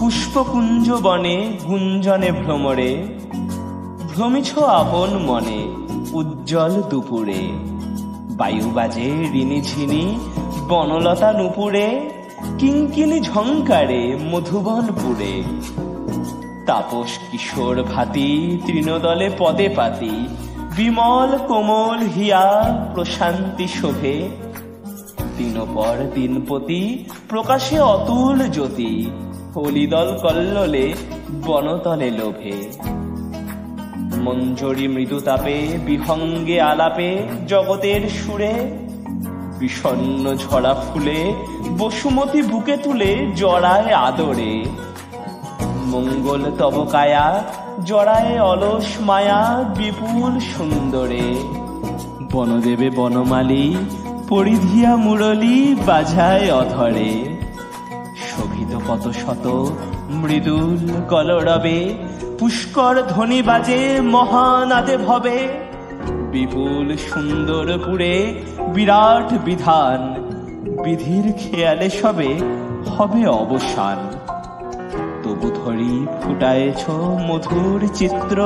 পুষ্পকুঞ্জ বনে গুঞ্জনে ভ্রমরে, ভ্রমিছ আপন মনে উজ্জ্বল দুপুরে। বায়ু বাজে ঋণিঝিনি বনলতা নুপুরে, কিঙ্কিনি ঝংকারে মধুবনপুরে। তাপস কিশোর ভাতি তৃণদলে পদে পাতি, বিমল কোমল হিয়া প্রশান্তি শোভে। দিনপর দিনপতি প্রকাশে অতুল জ্যোতি, হলিদল কল্লোলে বনতলে লোভে। মঞ্জরি মৃদুতাপে বিহঙ্গে আলাপে জগতের সুরে, বিষণ্ণ ঝরা ফুলে বসুমতী বুকে তুলে জড়ায় আদরে। মঙ্গল তব কায়া জড়ায় অলস মায়া বিপুল সুন্দরে। বনদেবে বনমালী পরিধিয়া মুরলী বাজায় অধরে। শোভিত কত শত মৃদুল কলরবে, পুষ্কর ধ্বনি বাজে মহানাদে ভবে। বিপুল সুন্দরপুরে বিরাট বিধান, বিধির খেয়ালে সবে হবে অবসান। তবু ধরি ফুটায়েছ মধুর চিত্র,